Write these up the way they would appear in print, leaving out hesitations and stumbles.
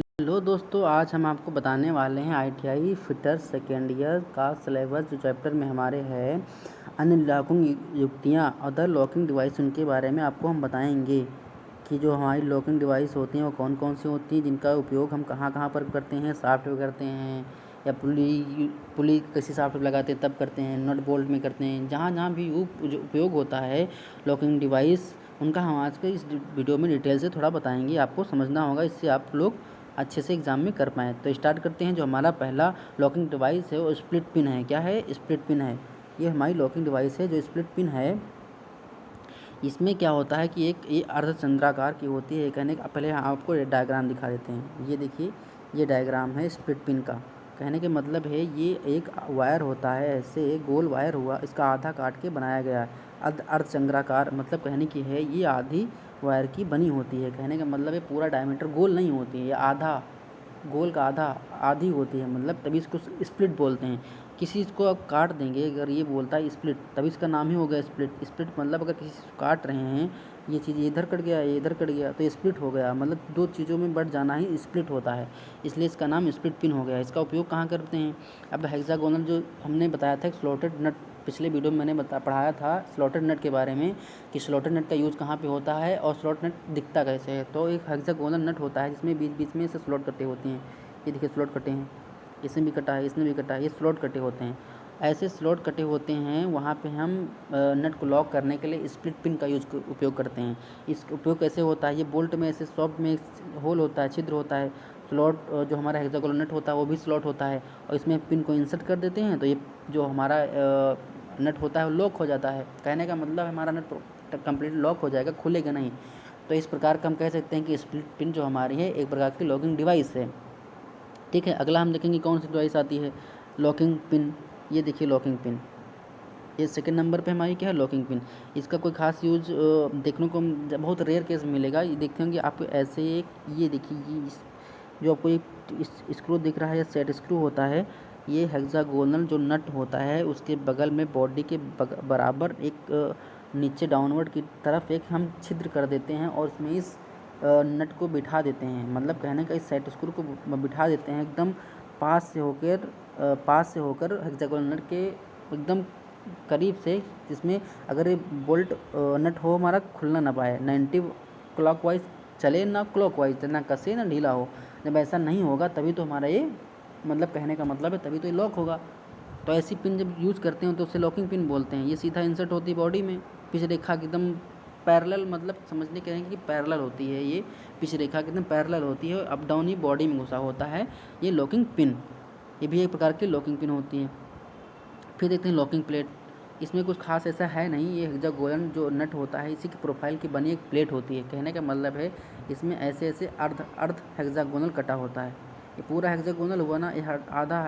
Hello दोस्तों, आज हम आपको बताने वाले हैं आईटीआई फिटर सेकेंड ईयर का सिलेबस जो चैप्टर में हमारे है अनलॉकिंग युक्तियाँ अदर लॉकिंग डिवाइस, उनके बारे में आपको हम बताएंगे कि जो हमारी लॉकिंग डिवाइस होती हैं वो कौन कौन सी होती हैं, जिनका उपयोग हम कहाँ कहाँ पर करते हैं। सॉफ्टवेयर करते हैं या पुली किसी सॉफ्टवेयर लगाते हैं तब करते हैं, नट बोल्ट में करते हैं, जहाँ जहाँ भी जो उपयोग होता है लॉकिंग डिवाइस, उनका हम आज के इस वीडियो में डिटेल से थोड़ा बताएंगे। आपको समझना होगा, इससे आप लोग अच्छे से एग्ज़ाम में कर पाएँ। तो स्टार्ट करते हैं। जो हमारा पहला लॉकिंग डिवाइस है वो स्प्लिट पिन है। क्या है? स्प्लिट पिन है। ये हमारी लॉकिंग डिवाइस है जो स्प्लिट पिन है। इसमें क्या होता है कि एक ये अर्धचंद्राकार की होती है। कहने का पहले आपको डायग्राम दिखा देते हैं। ये देखिए, ये डायग्राम है स्प्लिट पिन का। कहने के मतलब है ये एक वायर होता है, ऐसे गोल वायर हुआ, इसका आधा काट के बनाया गया है। अर्धचंद्राकार मतलब कहने की है ये आधी वायर की बनी होती है। कहने का मतलब है पूरा डायमीटर गोल नहीं होती है, ये आधा गोल का आधा आधी होती है, मतलब तभी इसको स्प्लिट बोलते हैं। किसी चीज़ को आप काट देंगे, अगर ये बोलता है स्प्लिट, तभी इसका नाम ही हो गया स्प्लिट। स्प्लिट मतलब अगर किसी चीज़ को काट रहे हैं, ये चीज़ इधर कट गया, ये इधर कट गया, तो स्प्लिट हो गया। मतलब दो चीज़ों में बट जाना ही स्प्लिट होता है, इसलिए इसका नाम स्प्लिट पिन हो गया। इसका उपयोग कहाँ करते हैं? अब हेक्सागोनल जो हमने बताया था स्लॉटेड नट, पिछले वीडियो में मैंने पढ़ाया था स्लॉटेड नट के बारे में कि स्लॉटेड नट का यूज़ कहाँ पे होता है और स्लॉट नट दिखता कैसे है। तो एक हेक्सागोनल नट होता है जिसमें बीच बीच में से स्लॉट कटे होते हैं। ये देखिए स्लॉट कटे हैं, इसमें भी कटा है, इसमें भी कटा है, ये स्लॉट कटे होते हैं। ऐसे स्लॉट कटे होते हैं, वहाँ पे हम नट को लॉक करने के लिए स्प्लिट पिन का उपयोग करते हैं। इस उपयोग कैसे होता है? ये बोल्ट में ऐसे सॉफ्ट में होल होता है, छिद्र होता है। स्लॉट जो हमारा हेक्सागोनल नट होता है वो भी स्लॉट होता है, और इसमें पिन को इंसर्ट कर देते हैं तो ये जो हमारा नट होता है वो लॉक हो जाता है। कहने का मतलब हमारा नट कंप्लीट लॉक हो जाएगा, खुलेगा नहीं। तो इस प्रकार का हम कह सकते हैं कि स्प्लिट पिन जो हमारी है एक प्रकार की लॉकिंग डिवाइस है। ठीक है, अगला हम देखेंगे कौन सी डिवाइस आती है, लॉकिंग पिन। ये देखिए लॉकिंग पिन, ये सेकंड नंबर पे हमारी क्या है, लॉकिंग पिन। इसका कोई खास यूज देखने को बहुत रेयर केस में मिलेगा। ये देखते होंगे आपको ऐसे एक, ये देखिए ये जो आपको एक स्क्रू दिख रहा है या सेट स्क्रू होता है, ये हेक्सागोनल जो नट होता है उसके बगल में बॉडी के बराबर एक नीचे डाउनवर्ड की तरफ एक हम छिद्र कर देते हैं और उसमें इस नट को बिठा देते हैं। मतलब कहने का इस सेट स्क्रू को बिठा देते हैं एकदम पास से होकर हेक्सागोनल नट के एकदम करीब से, जिसमें अगर ये बोल्ट नट हो हमारा खुलना ना पाए, 90 क्लॉकवाइज चले ना क्लॉकवाइज, ना कसे ना ढीला हो। जब ऐसा नहीं होगा तभी तो हमारा ये, मतलब कहने का मतलब है तभी तो ये लॉक होगा। तो ऐसी पिन जब यूज़ करते हैं तो उसे लॉकिंग पिन बोलते हैं। ये सीधा इंसर्ट होती है बॉडी में, पिच रेखा की एकदम पैरेलल, मतलब समझने के कि पैरेलल होती है, ये पिच रेखा की एकदम पैरेलल होती है, अप डाउन ही बॉडी में घुसा होता है ये लॉकिंग पिन। ये भी एक प्रकार की लॉकिंग पिन होती है। फिर देखते हैं लॉकिंग प्लेट। इसमें कुछ खास ऐसा है नहीं, ये हेक्सागोनल जो नट होता है इसी की प्रोफाइल की बनी एक प्लेट होती है। कहने का मतलब है इसमें ऐसे ऐसे अर्ध अर्ध हेक्सागोनल कटा होता है। ये पूरा हेक्सागोनल हुआ ना, ये आधा,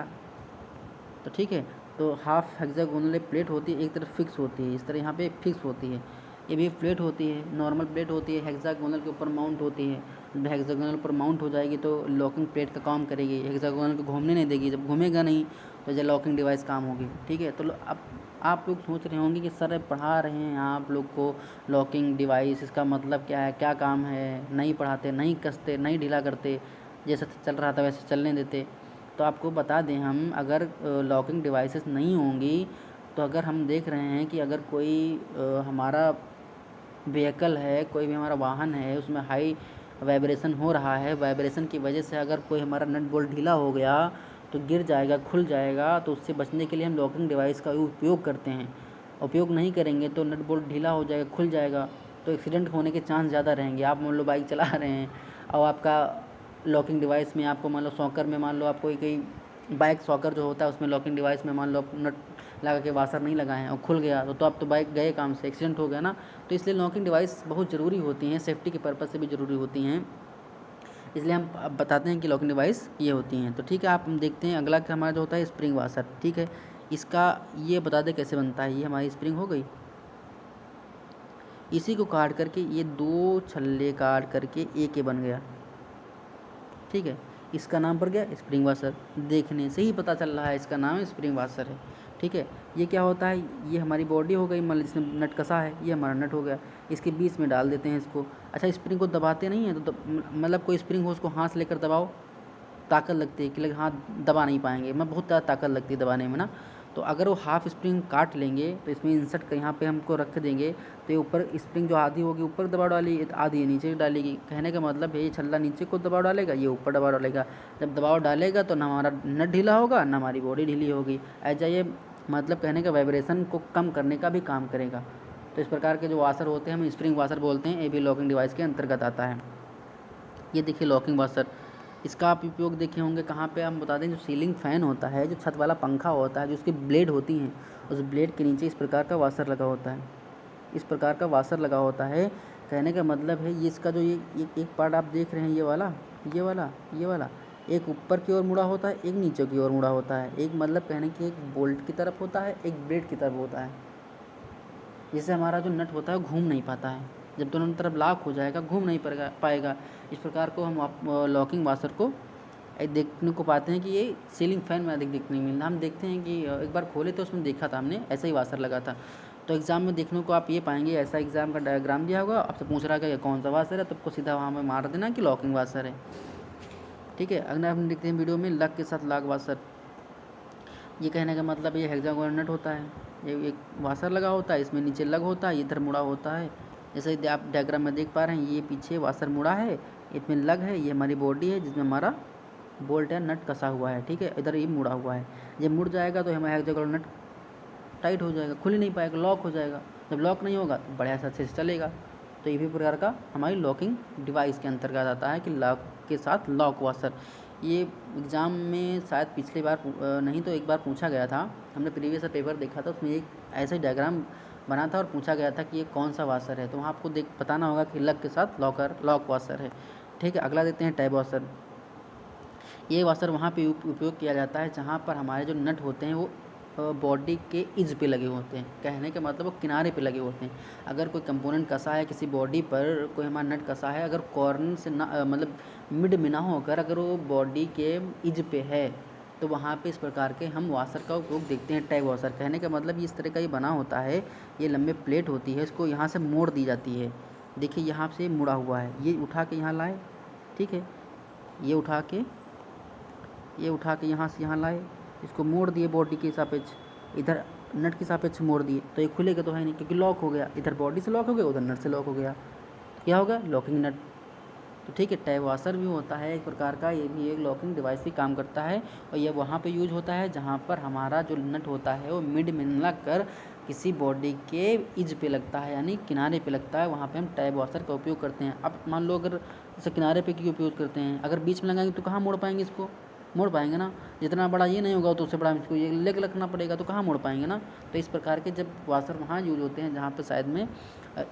तो ठीक है। तो हाफ हेक्सागोनल एक प्लेट होती है, एक तरफ फिक्स होती है, इस तरह यहाँ पे फिक्स होती है। ये भी एक प्लेट होती है, नॉर्मल प्लेट होती है, हेक्सागोनल के ऊपर माउंट होती है। जब हेक्सागोनल पर माउंट हो जाएगी तो लॉकिंग प्लेट का काम करेगी, हेक्सागोनल को घूमने नहीं देगी। जब घूमेगा नहीं तो ये लॉकिंग डिवाइस काम होगी। ठीक है, तो अब आप लोग सोच रहे होंगे कि सर पढ़ा रहे हैं आप लोग को लॉकिंग डिवाइस, इसका मतलब क्या है, क्या काम है? नहीं पढ़ाते, नहीं कसते, नहीं ढीला करते, जैसा चल रहा था वैसे चलने देते। तो आपको बता दें हम, अगर लॉकिंग डिवाइसेस नहीं होंगी तो अगर हम देख रहे हैं कि अगर कोई हमारा व्हीकल है, कोई भी हमारा वाहन है, उसमें हाई वाइब्रेशन हो रहा है, वाइब्रेशन की वजह से अगर कोई हमारा नट बोल्ट ढीला हो गया तो गिर जाएगा, खुल जाएगा। तो उससे बचने के लिए हम लॉकिंग डिवाइस का उपयोग करते हैं। उपयोग नहीं करेंगे तो नट बोल्ट ढीला हो जाएगा, खुल जाएगा, तो एक्सीडेंट होने के चांस ज़्यादा रहेंगे। आप मान लो बाइक चला रहे हैं और आपका लॉकिंग डिवाइस में आपको मान लो सॉकर में, मान लो आप कोई बाइक सॉकर जो होता है उसमें लॉकिंग डिवाइस में मान लो आप नट लगा के वाशर नहीं लगाए हैं और खुल गया तो आप तो बाइक गए काम से, एक्सीडेंट हो गया ना। तो इसलिए लॉकिंग डिवाइस बहुत ज़रूरी होती हैं, सेफ्टी के पर्पज़ से भी ज़रूरी होती हैं। इसलिए हम अब बताते हैं कि लॉकिंग डिवाइस ये होती हैं। तो ठीक है, आप हम देखते हैं अगला हमारा जो होता है स्प्रिंग वाशर। ठीक है, इसका ये बता दें कैसे बनता है। ये हमारी स्प्रिंग हो गई, इसी को काट करके ये दो छल्ले काट करके एक ये बन गया। ठीक है, इसका नाम पड़ गया स्प्रिंग वाशर। देखने से ही पता चल रहा है इसका नाम स्प्रिंग वाशर है। ठीक है। ये क्या होता है, ये हमारी बॉडी हो गई, मतलब जिसमें नट कसा है, ये हमारा नट हो गया। इसके बीच में डाल देते हैं इसको। अच्छा, स्प्रिंग को दबाते नहीं हैं तो मतलब कोई स्प्रिंग हो उसको हाथ से लेकर दबाओ, ताकत लगती है कि लगे हाथ दबा नहीं पाएंगे, मैं बहुत ज़्यादा ताकत लगती है दबाने में ना। तो अगर वो हाफ स्प्रिंग काट लेंगे तो इसमें इंसर्ट कर यहाँ पे हमको रख देंगे, तो ये ऊपर स्प्रिंग जो आधी होगी ऊपर दबाव डालेगी, आधी नीचे डालेगी। कहने का मतलब है ये छल्ला नीचे को दबाव डालेगा, ये ऊपर दबाव डालेगा। जब दबाव डालेगा तो ना हमारा नट ढीला होगा ना हमारी बॉडी ढीली होगी। ऐसा ये मतलब कहने का वाइब्रेशन को कम करने का भी काम करेगा। तो इस प्रकार के जो वाशर होते हैं हम स्प्रिंग वाशर बोलते हैं, ये भी लॉकिंग डिवाइस के अंतर्गत आता है। ये देखिए लॉकिंग वाशर, इसका आप उपयोग देखे होंगे कहाँ पे, हम बता दें जो सीलिंग फ़ैन होता है, जो छत वाला पंखा होता है, जो उसकी ब्लेड होती हैं, उस ब्लेड के नीचे इस प्रकार का वाशर लगा होता है, इस प्रकार का वाशर लगा होता है। कहने का मतलब है ये इसका जो ये एक पार्ट आप देख रहे हैं, ये वाला ये वाला ये वाला, एक ऊपर की ओर मुड़ा होता है, एक नीचे की ओर मुड़ा होता है। एक मतलब कहने की एक बोल्ट की तरफ होता है, एक ब्लेड की तरफ होता है, जिससे हमारा जो नट होता है घूम नहीं पाता है। जब दोनों तरफ लॉक हो जाएगा घूम नहीं पाएगा। इस प्रकार को हम लॉकिंग वाशर को देखने को पाते हैं कि ये सीलिंग फ़ैन में अधिक देखने मिलता। हम देखते हैं कि एक बार खोले तो उसमें देखा था हमने, ऐसा ही वाशर लगा था। तो एग्ज़ाम में देखने को आप ये पाएंगे, ऐसा एग्ज़ाम का डायग्राम दिया होगा, आपसे पूछ रहा है कि कौन सा वाशर है, तो आपको सीधा वहाँ में मार देना कि लॉकिंग वाशर है। ठीक है। अगर हम देखते हैं वीडियो में लग के साथ लॉक वाशर, ये कहने का मतलब ये हेक्सागोनल नट होता है, ये एक वाशर लगा होता है, इसमें नीचे लग होता है, इधर मुड़ा होता है। जैसे आप डायग्राम में देख पा रहे हैं, ये पीछे वाशर मुड़ा है, इसमें लग है, ये हमारी बॉडी है जिसमें हमारा बोल्ट है, नट कसा हुआ है। ठीक है, इधर ये मुड़ा हुआ है। जब मुड़ जाएगा तो हमारा हेक्सागोनल नट टाइट हो जाएगा, खुल ही नहीं पाएगा, लॉक हो जाएगा। जब लॉक नहीं होगा तो बढ़िया से अच्छे से चलेगा। तो ये भी प्रकार का हमारी लॉकिंग डिवाइस के अंतर्गत आता है कि लॉक के साथ लॉक वाशर। ये एग्ज़ाम में शायद पिछली बार नहीं तो एक बार पूछा गया था, हमने प्रीवियस पेपर देखा था, उसमें एक ऐसा ही डायग्राम बना था और पूछा गया था कि ये कौन सा वाशर है, तो वहाँ आपको बताना होगा कि लग के साथ लॉक वाशर है। ठीक है। अगला देखते हैं टैब वाशर। ये वाशर वहाँ पे उपयोग किया जाता है जहाँ पर हमारे जो नट होते हैं वो बॉडी के इज पे लगे होते हैं। कहने का मतलब वो किनारे पे लगे होते हैं। अगर कोई कंपोनेंट कसा है किसी बॉडी पर, कोई हमारा नट कसा है, अगर कॉर्नर से ना मतलब मिड में ना होकर अगर वो बॉडी के इज पे है, तो वहाँ पे इस प्रकार के हम वाशर का उपयोग देखते हैं, टैग वाशर। कहने का मतलब इस तरह का ये बना होता है, ये लंबे प्लेट होती है, इसको यहाँ से मोड़ दी जाती है। देखिए यहाँ से मुड़ा हुआ है, ये उठा के यहाँ लाए, ठीक है, ये उठा के यहाँ से यहाँ लाए, इसको मोड़ दिए बॉडी के सापेक्ष, इधर नट के सापेक्ष मोड़ दिए, तो ये खुलेगा तो है नहीं क्योंकि लॉक हो गया, इधर बॉडी से लॉक हो गया, उधर नट से लॉक हो गया, तो क्या होगा, लॉकिंग नट। तो ठीक है, टैब वाशर भी होता है एक प्रकार का, ये भी एक लॉकिंग डिवाइस ही काम करता है। और ये वहाँ पे यूज होता है जहाँ पर हमारा जो नट होता है वो मिड में लग कर किसी बॉडी के इज पे लगता है, यानी किनारे पे लगता है, वहाँ पे हम टैब वाशर का उपयोग करते हैं। अब मान लो अगर जैसे किनारे पे क्यों उपयोग करते हैं, अगर बीच में लगाएंगे तो कहाँ मोड़ पाएंगे, इसको मोड़ पाएंगे ना, जितना बड़ा ये नहीं होगा तो उससे बड़ा इसको ये लेग रखना पड़ेगा, तो कहाँ मोड़ पाएंगे ना। तो इस प्रकार के जब वाशर वहाँ यूज होते हैं जहाँ पे साइड में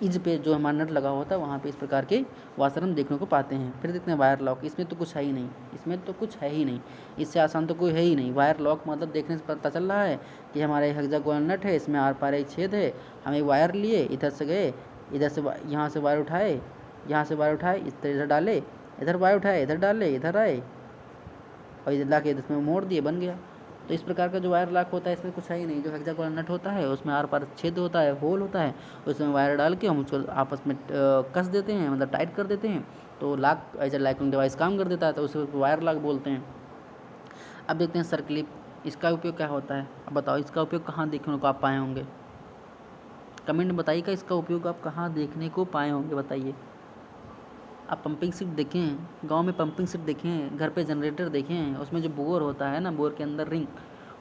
इज पे जो हमारा नट लगा होता है, वहाँ पे इस प्रकार के वाशर हम देखने को पाते हैं। फिर देखते हैं वायर लॉक, इसमें तो कुछ है ही नहीं, इसमें तो कुछ है ही नहीं, इससे आसान तो कोई है ही नहीं। वायर लॉक मतलब देखने से पता चल रहा है कि हमारे हेक्सागोनल नट है, इसमें आर पार एक छेद है, हम एक वायर लिए, इधर से गए, इधर से यहाँ से वायर उठाए, यहाँ से वायर उठाए, इधर डाले, इधर वायर उठाए, इधर डाले, इधर आए और इधर ला के इसमें मोड़ दिए, बन गया। तो इस प्रकार का जो वायर लॉक होता है इसमें कुछ है ही नहीं। जो हेक्सागोनल नट होता है उसमें आर पार छेद होता है, होल होता है, उसमें वायर डाल के हम उसको आपस में कस देते हैं, मतलब टाइट कर देते हैं, तो lock as a locking device काम कर देता है, तो उसे वायर लॉक बोलते हैं। अब देखते हैं सर्क्लिप, इसका उपयोग क्या होता है। अब बताओ इसका उपयोग कहाँ देखने को आप पाए होंगे, कमेंट में बताइएगा, इसका उपयोग आप कहाँ देखने को पाए होंगे, बताइए। आप पंपिंग सीट देखें, गांव में पंपिंग सीट देखें, घर पे जनरेटर देखें, उसमें जो बोर होता है ना, बोर के अंदर रिंग,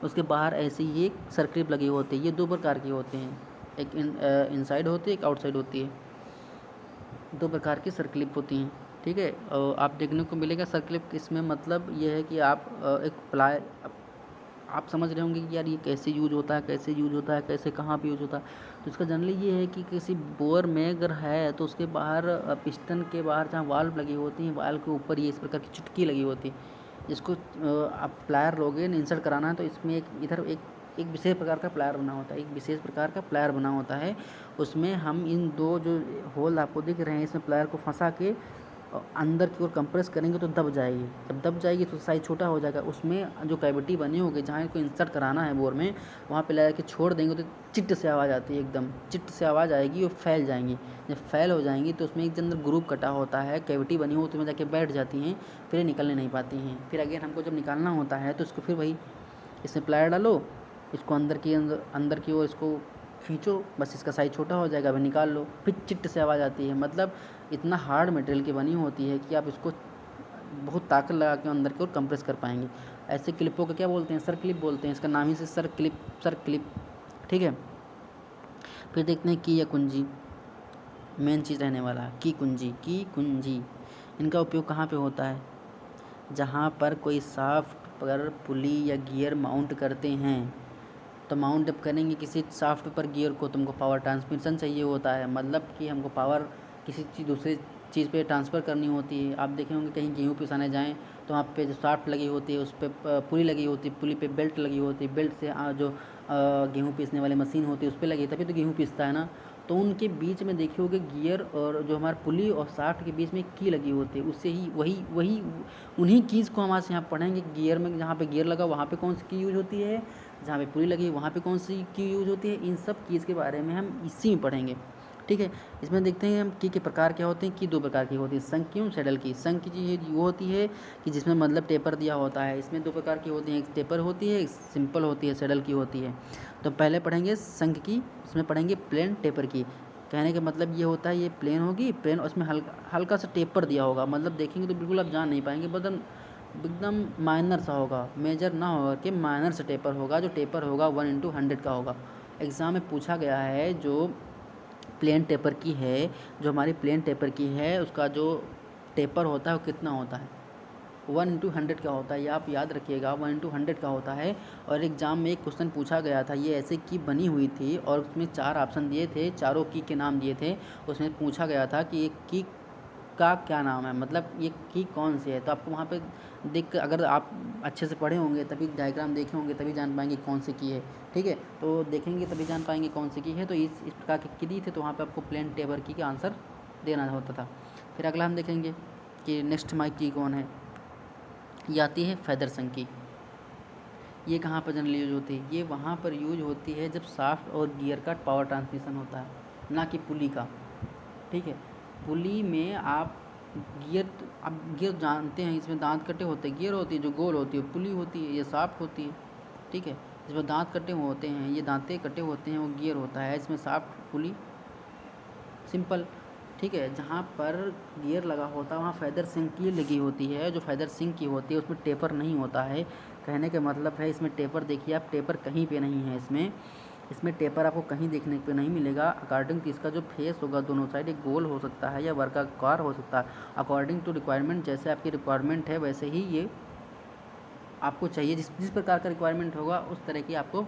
उसके बाहर ऐसे ही एक सर्किट लगी होती है। ये दो प्रकार की होते हैं, एक इनसाइड होती है, एक आउटसाइड होती है, दो प्रकार की सर्क्लिप होती हैं। ठीक है, आप देखने को मिलेगा सर्क्लिप, इसमें मतलब ये है कि आप एक प्लाई, आप समझ रहे होंगे कि यार ये कैसे यूज होता है, कैसे यूज होता है, कैसे कहाँ पे यूज होता है। तो इसका जनरली ये है कि किसी बोर में अगर है तो उसके बाहर पिस्टन के बाहर जहाँ वाल्व लगी होती हैं, वाल्व के ऊपर ये इस प्रकार की चुटकी लगी होती है, जिसको आप प्लायर लोगे इंसर्ट कराना है, तो इसमें एक इधर एक विशेष प्रकार का प्लायर बना होता है, एक विशेष प्रकार का प्लायर बना होता है। उसमें हम इन दो जो होल आपको दिख रहे हैं, इसमें प्लायर को फंसा के अंदर की ओर कंप्रेस करेंगे तो दब जाएगी, जब दब जाएगी तो साइज़ छोटा हो जाएगा, उसमें जो कैविटी बनी होगी जहाँ इनको इंसर्ट कराना है बोर में, वहाँ पे लगा के छोड़ देंगे तो चिट से आवाज़ आती है, एकदम चिट से आवाज़ आएगी और फैल जाएंगी। जब फैल हो जाएंगी तो उसमें एक अंदर ग्रुप कटा होता है, कैविटी बनी हो तो उसमें जाके बैठ जाती हैं, फिर निकलने नहीं पाती हैं। फिर अगेन हमको जब निकालना होता है तो इसको फिर वही इसमें प्लायर डालो, इसको अंदर की ओर इसको खींचो, बस इसका साइज़ छोटा हो जाएगा, अभी निकाल लो, फिर चिट से आवाज़ आती है। मतलब इतना हार्ड मटेरियल की बनी होती है कि आप इसको बहुत ताकत लगा के अंदर की ओर कंप्रेस कर पाएंगे। ऐसे क्लिपों को क्या बोलते हैं? सर क्लिप बोलते हैं, इसका नाम ही से सर क्लिप। ठीक है, फिर देखते हैं की या कुंजी, मेन चीज़ रहने वाला है की कुंजी। इनका उपयोग कहाँ पे होता है? जहाँ पर कोई शाफ्ट पर पुली या गियर माउंट करते हैं, तो माउंट जब करेंगे किसी शाफ्ट पर गियर को, तुमको पावर ट्रांसमिशन चाहिए होता है, मतलब कि हमको पावर किसी दूसरी चीज़ पे ट्रांसफ़र करनी होती है। आप देखे होंगे कहीं गेहूँ पिसाने जाएँ तो वहाँ पे जो शाफ्ट लगी होती है उस पर पुली लगी होती है, पुली पे बेल्ट लगी होती है, बेल्ट से जो गेहूँ पीसने वाली मशीन होती है उस पर लगी, तभी तो गेहूँ पीसता है ना। तो उनके बीच में देखे होगे गियर और जो हमारा पुली और शाफ्ट के बीच में की लगी होती है, उससे ही वही उन्हीं कीज़ को हम आज यहाँ पढ़ेंगे। गियर में जहाँ पे गियर लगा वहाँ पे कौन सी की यूज होती है, जहाँ पे पुली लगी है वहाँ पे कौन सी की यूज होती है, इन सब कीज़ के बारे में हम इसी में पढ़ेंगे। ठीक है, इसमें देखते हैं हम की के प्रकार क्या होते हैं। की दो प्रकार की होती है, संक की और सैडल की। संक की चीज़ वो होती है कि जिसमें मतलब टेपर दिया होता है, इसमें दो प्रकार की होती हैं, एक टेपर होती है, एक सिंपल होती है, सैडल की होती है। तो पहले पढ़ेंगे संक की, उसमें पढ़ेंगे प्लेन टेपर की। कहने का मतलब ये होता है ये प्लेन होगी, प्लेन उसमें हल्का सा टेपर दिया होगा, मतलब देखेंगे तो बिल्कुल आप जान नहीं पाएंगे, एकदम माइनर सा होगा, मेजर ना होगा कि माइनर सा टेपर होगा। जो टेपर होगा 1/100 का होगा। एग्ज़ाम में पूछा गया है जो प्लेन टेपर की है, जो हमारी प्लेन टेपर की है, उसका जो टेपर होता है वो कितना होता है? 1/100 का होता है, ये आप याद रखिएगा, 1/100 का होता है। और एग्ज़ाम में एक क्वेश्चन पूछा गया था, ये ऐसे की बनी हुई थी और उसमें 4 ऑप्शन दिए थे, चारों की के नाम दिए थे। उसमें पूछा गया था कि एक की का क्या नाम है, मतलब ये की कौन सी है। तो आपको वहाँ पे देख, अगर आप अच्छे से पढ़े होंगे तभी, डायग्राम देखे होंगे तभी जान पाएंगे कौन सी की है। ठीक है, तो देखेंगे तभी जान पाएंगे कौन सी की है। तो इस प्रकार की दी थे, तो वहाँ पे आपको प्लेन टेपर की का आंसर देना होता था। फिर अगला हम देखेंगे कि नेक्स्ट माइक की कौन है। ये आती है फेदरसन की। ये कहाँ पर जनरली यूज होती है? ये वहाँ पर यूज होती है जब शाफ्ट और गियर का पावर ट्रांसमिशन होता है, ना कि पुली का। ठीक है, पुली में आप गियर जानते हैं, इसमें दांत कटे होते हैं, गियर होती है जो गोल होती है, पुली होती है, ये शाफ्ट होती है। ठीक है, इसमें दांत कटे हुए होते हैं, ये दांते कटे होते हैं, वो गियर होता है। इसमें शाफ्ट पुली सिंपल। ठीक है, जहाँ पर गियर लगा होता है वहाँ फेदर सिंक की लगी होती है, जो फेदर सिंक की होती है उसमें टेपर नहीं होता है। कहने का मतलब है इसमें टेपर, देखिए आप, टेपर कहीं पे नहीं है इसमें टेपर आपको कहीं देखने पे नहीं मिलेगा। अकॉर्डिंग टू इसका जो फेस होगा दोनों साइड, एक गोल हो सकता है या वर्गाकार हो सकता है, अकॉर्डिंग टू रिक्वायरमेंट। जैसे आपकी रिक्वायरमेंट है वैसे ही ये आपको चाहिए, जिस प्रकार का रिक्वायरमेंट होगा उस तरह की आपको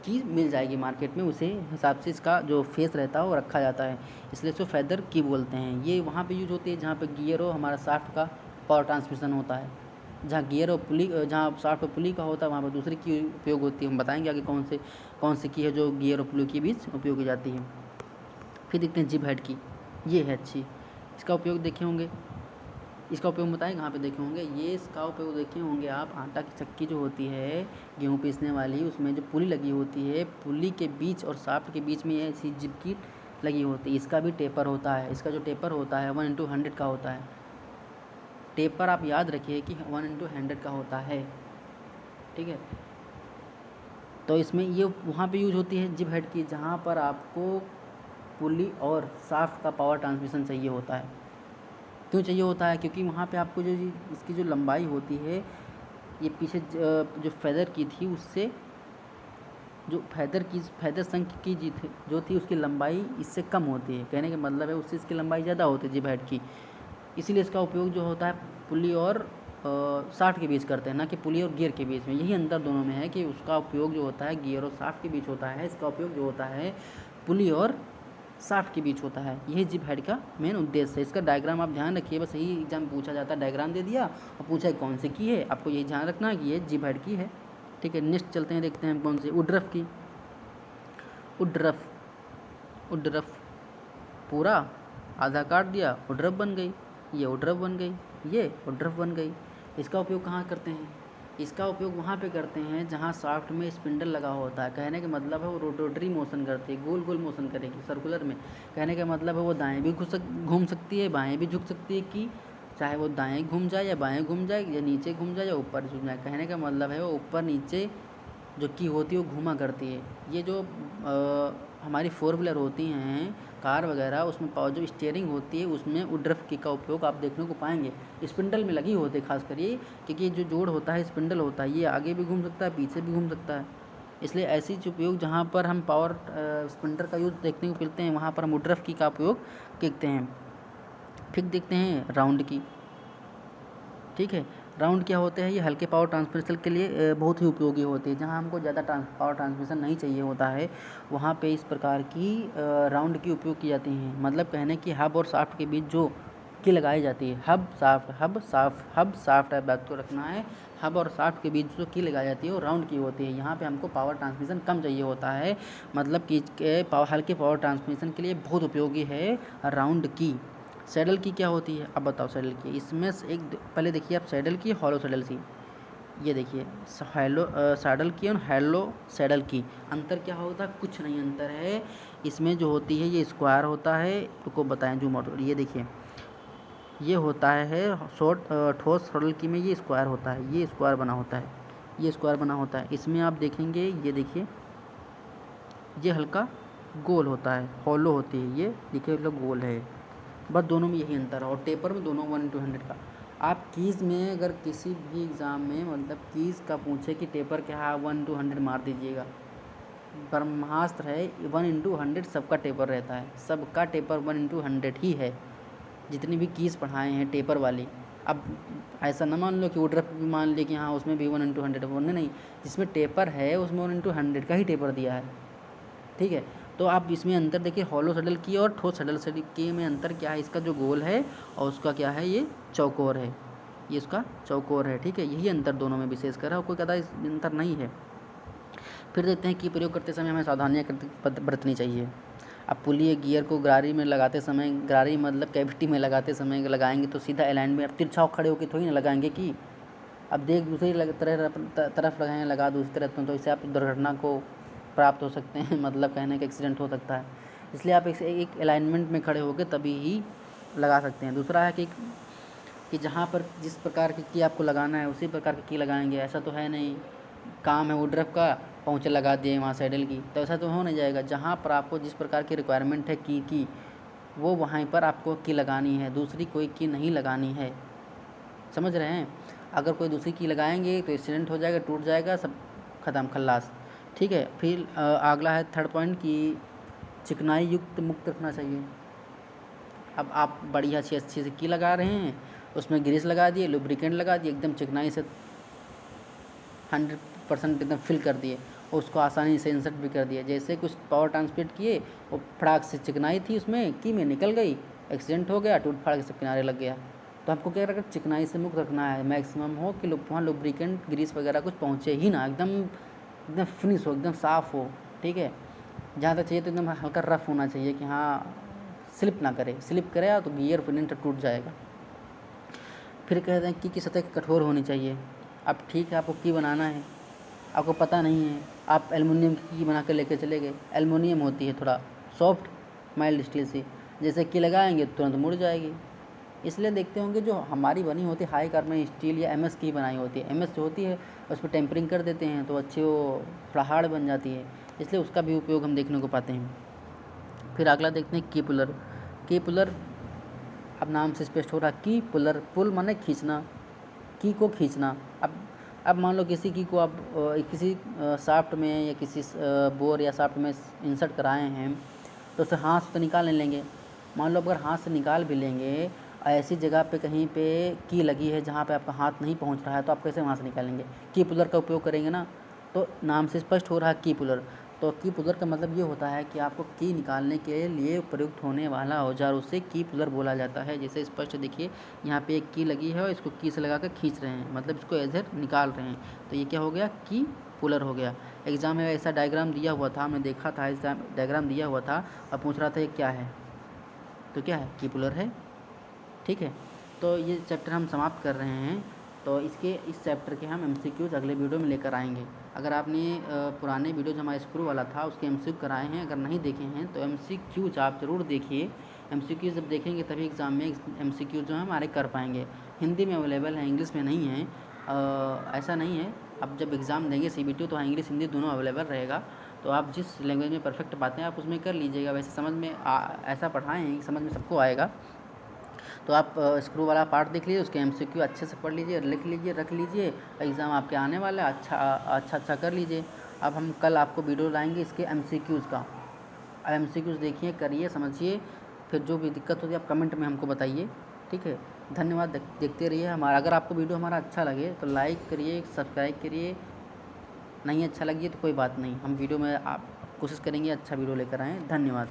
चीज़ मिल जाएगी मार्केट में, उसे हिसाब से इसका जो फेस रहता है वो रखा जाता है, इसलिए इसको फेदर की बोलते हैं। ये वहाँ पे यूज होती है जहाँ पे गियर हो, हमारा शाफ्ट का पावर ट्रांसमिशन होता है। जहाँ गियर और पुली, जहाँ शाफ्ट और पुली का होता है वहाँ पर दूसरी की उपयोग होती है। हम बताएंगे आगे कौन से की है जो गियर और पुली के बीच उपयोग की जाती है। फिर देखते हैं जिप हेड की। ये है अच्छी, इसका उपयोग देखे होंगे, इसका उपयोग बताएं कहाँ पे देखे होंगे। ये इसका उपयोग देखे होंगे आप, आटा की चक्की जो होती है गेहूँ पीसने वाली, उसमें जो पुली लगी होती है, पुली के बीच और शाफ्ट के बीच में ऐसी जिप की लगी होती है। इसका भी टेपर होता है, इसका जो टेपर होता है 1/100 का होता है। टेपर आप याद रखिए कि 1/100 का होता है। ठीक है, तो इसमें ये वहाँ पे यूज होती है जिप हेड की, जहाँ पर आपको पुली और शाफ्ट का पावर ट्रांसमिशन चाहिए होता है। क्यों चाहिए होता है? क्योंकि वहाँ पे आपको जो इसकी जो लंबाई होती है, ये पीछे जो फेदर की थी उससे, जो फेदर संख की जो थी उसकी लंबाई इससे कम होती है। कहने का मतलब है उससे इसकी लंबाई ज़्यादा होती है जिप हेड की, इसीलिए इसका उपयोग जो होता है पुली और शाफ्ट के बीच करते हैं, ना कि पुली और गियर के बीच में। यही अंतर दोनों में है कि उसका उपयोग जो होता है गियर और शाफ्ट के बीच होता है, इसका उपयोग जो होता है पुली और शाफ्ट के बीच होता है। यही जिप हेड का मेन उद्देश्य है। इसका डायग्राम आप ध्यान रखिए, बस यही एग्जाम पूछा जाता है, डायग्राम दे दिया और पूछा कौन सी की है, आपको यही ध्यान रखना है कि ये जिप हेड की है। ठीक है, नेक्स्ट चलते हैं, देखते हैं कौन सी, उड्रफ की। उड्रफ पूरा आधा काट दिया, उड्रफ बन गई। ये वुडरफ बन गई, ये वुडरफ बन गई। इसका उपयोग कहाँ करते हैं? इसका उपयोग वहाँ पे करते हैं जहाँ शाफ्ट में स्पिंडल लगा होता है। कहने का मतलब है वो रोटेटरी मोशन करती है, गोल गोल मोशन करेगी सर्कुलर में। कहने का मतलब है वो दाएँ भी घूम सकती है, बाएँ भी झुक सकती है, कि चाहे वो दाएँ घूम जाए या बाएँ घूम जाए या नीचे घूम जाए या ऊपर झूम जाए। कहने का मतलब है वो ऊपर नीचे जो की होती है वो घूमा करती है। ये जो हमारी फोर व्हीलर होती हैं, कार वगैरह, उसमें पावर जो स्टीयरिंग होती है उसमें वुडरफ की का उपयोग आप देखने को पाएंगे। स्पिंडल में लगी होती है खासकर ये, क्योंकि ये जो जोड़ होता है स्पिंडल होता है, ये आगे भी घूम सकता है पीछे भी घूम सकता है। इसलिए ऐसी उपयोग जहाँ पर हम पावर स्पिंडल का यूज़ देखने को मिलते हैं वहाँ पर हम वुडरफ की का उपयोग देखते हैं। फिर देखते हैं राउंड की। ठीक है, राउंड क्या होते हैं? ये हल्के पावर ट्रांसमिशन के लिए बहुत ही उपयोगी होते हैं। जहाँ हमको ज़्यादा पावर ट्रांसमिशन नहीं चाहिए होता है वहाँ पे इस प्रकार की राउंड की उपयोग की जाती हैं। मतलब कहने की हब और शाफ्ट के बीच जो की लगाई जाती है, हब शाफ्ट है, बात को रखना है। हब और शाफ्ट के बीच जो की लगाई जाती है वो राउंड की होती है। यहाँ पे हमको पावर ट्रांसमिशन कम चाहिए होता है, मतलब कि हल्के पावर ट्रांसमिशन के लिए बहुत उपयोगी है राउंड की। सैडल की क्या होती है? अब बताओ सैडल की। इसमें से एक पहले देखिए आप सैडल की, हॉलो सैडल की। ये देखिए सैडल की और हैलो सैडल की अंतर क्या होता है? कुछ नहीं अंतर है। इसमें जो होती है ये स्क्वायर होता है, तो बताएं जूम आउट। ये देखिए ये होता है ठोस सैडल की में ये स्क्वायर होता है, ये स्क्वायर बना होता है, ये स्क्वायर बना होता है। इसमें आप देखेंगे ये देखिए ये हल्का गोल होता है, हॉलो होती है, ये देखिए मतलब गोल है। बस दोनों में यही अंतर है। और टेपर में दोनों 1:100 का। आप कीज़ में अगर किसी भी एग्ज़ाम में मतलब कीज़ का पूछे कि टेपर क्या है, 1:100 मार दीजिएगा। ब्रह्मास्त्र है, 1:100 सबका टेपर रहता है, सबका टेपर 1:100 ही है। जितनी भी कीज़ पढ़ाए हैं टेपर वाली। अब ऐसा ना मान लो कि वुडरफ भी मान लिया कि हाँ उसमें भी 1:100 बोलने नहीं, जिसमें टेपर है उसमें 1:100 का ही टेपर दिया है। ठीक है, तो आप इसमें अंतर देखिए हॉलो सैडल की और ठोस सैडल की में अंतर क्या है? इसका जो गोल है और उसका क्या है, ये चौकोर है, ये इसका चौकोर है। ठीक है, यही अंतर दोनों में विशेषकर है और कोई ज़्यादा अंतर नहीं है। फिर देखते हैं कि प्रयोग करते समय हमें सावधानियाँ बरतनी चाहिए। अब पुलिये गियर को गरारी में लगाते समय, गरारी मतलब कैविटी में लगाते समय लगाएंगे तो सीधा अलाइनमेंट तिरछा खड़े होकर थोड़ी ना लगाएंगे कि अब देख दूसरी तरफ लगाएं, लगा दूसरी तरफ, तो इससे आप दुर्घटना को प्राप्त हो सकते हैं, मतलब कहने का एक्सीडेंट हो सकता है। इसलिए आप एक अलाइनमेंट में खड़े होकर तभी ही लगा सकते हैं। दूसरा है कि जहाँ पर जिस प्रकार की आपको लगाना है उसी प्रकार की लगाएंगे। ऐसा तो है नहीं काम है वुडरफ का, पहुँचे लगा दिए वहाँ सैडल की, तो ऐसा तो हो नहीं जाएगा। जहाँ पर आपको जिस प्रकार की रिक्वायरमेंट है की वो वहाँ पर आपको की लगानी है, दूसरी कोई की नहीं लगानी है। समझ रहे हैं? अगर कोई दूसरी की लगाएंगे तो एक्सीडेंट हो जाएगा, टूट जाएगा, सब ख़त्म खल्लास। ठीक है, फिर अगला है थर्ड पॉइंट कि चिकनाई युक्त मुक्त रखना चाहिए। अब आप बढ़िया अच्छी से की लगा रहे हैं, उसमें ग्रीस लगा दिए, लुब्रिकेंट लगा दिए, एकदम चिकनाई से 100% एकदम फिल कर दिए और उसको आसानी से इंसर्ट भी कर दिया। जैसे कुछ पावर ट्रांसमिट किए, वो फटाक से चिकनाई थी उसमें की में निकल गई, एक्सीडेंट हो गया, टूट फाड़ के सब किनारे लग गया। तो आपको क्या रखना, चिकनाई से मुक्त रखना है, मैक्सिमम हो कि वहाँ लुब्रिकेंट ग्रीस वगैरह कुछ पहुँचे ही ना, एकदम एकदम फिनिश हो, एकदम साफ़ हो। ठीक है, जहाँ तक चाहिए तो एकदम हल्का रफ होना चाहिए कि हाँ स्लिप ना करे, स्लिप करेगा तो गियर फिलेंट टूट जाएगा। फिर कहते हैं कि सतह कठोर होनी चाहिए। अब ठीक है, आपको की बनाना है, आपको पता नहीं है, आप एल्युमिनियम की बना कर लेके चले गए। एल्युमिनियम होती है थोड़ा सॉफ्ट माइल्ड स्टील से, जैसे की लगाएंगे तुरंत मुड़ जाएगी। इसलिए देखते होंगे जो हमारी बनी होती है हाई कार्बन स्टील या एमएस की बनाई होती है, एमएस जो होती है उस पर टेम्परिंग कर देते हैं तो अच्छी वो थोड़ा हार्ड बन जाती है, इसलिए उसका भी उपयोग हम देखने को पाते हैं। फिर अगला देखते हैं की पुलर। की पुलर अब नाम से स्पष्ट हो रहा, की पुलर, पुल माने खींचना, की को खींचना। अब मान लो किसी की को आप किसी शाफ्ट में या किसी बोर या शाफ्ट में इंसर्ट कराए हैं तो उसे हाथ से तो निकाल नहीं लेंगे। मान लो अगर हाथ से निकाल भी लेंगे, ऐसी जगह पे कहीं पे की लगी है जहाँ पे आपका हाथ नहीं पहुँच रहा है, तो आप कैसे वहाँ से निकालेंगे? की पुलर का उपयोग करेंगे ना। तो नाम से स्पष्ट हो रहा है की पुलर। तो की पुलर का मतलब ये होता है कि आपको की निकालने के लिए प्रयुक्त होने वाला औजार, उसे की पुलर बोला जाता है। जैसे स्पष्ट देखिए यहाँ पे एक की लगी है और इसको की से लगा कर खींच रहे हैं, मतलब इसको इधर निकाल रहे हैं, तो ये क्या हो गया, की पुलर हो गया। एग्ज़ाम में ऐसा डायग्राम दिया हुआ था, हमने देखा था, ऐसा डायग्राम दिया हुआ था और पूछ रहा था ये क्या है, तो क्या है, की पुलर है। ठीक है, तो ये चैप्टर हम समाप्त कर रहे हैं। तो इस चैप्टर के हम MCQs अगले वीडियो में लेकर आएंगे। अगर आपने पुराने वीडियो जो हमारा स्क्रू वाला था उसके MCQ कराए हैं, अगर नहीं देखे हैं तो MCQs आप ज़रूर देखिए। MCQs जब देखेंगे तभी एग्ज़ाम में MCQ जो है हमारे कर पाएंगे। हिंदी में अवेलेबल है, इंग्लिश में नहीं है। ऐसा नहीं है, अब जब एग्ज़ाम देंगे CBT तो इंग्लिश हिंदी दोनों अवेलेबल रहेगा। तो आप जिस लैंग्वेज में परफेक्ट पाते हैं आप उसमें कर लीजिएगा। वैसे समझ में ऐसा पढ़ाएँ हैं कि समझ में सबको आएगा। तो आप स्क्रू वाला पार्ट देख लीजिए, उसके MCQ अच्छे से पढ़ लीजिए, लिख लीजिए, रख लीजिए। एग्ज़ाम आपके आने वाला है, अच्छा कर लीजिए। अब हम कल आपको वीडियो लाएंगे इसके MCQs का। MCQs देखिए, करिए, समझिए, फिर जो भी दिक्कत होगी आप कमेंट में हमको बताइए। ठीक है, धन्यवाद। देखते रहिए हमारा। अगर आपको वीडियो हमारा अच्छा लगे तो लाइक करिए, सब्सक्राइब करिए। नहीं अच्छा लगी तो कोई बात नहीं, हम वीडियो में आप कोशिश करेंगे अच्छा वीडियो लेकर आएँ। धन्यवाद।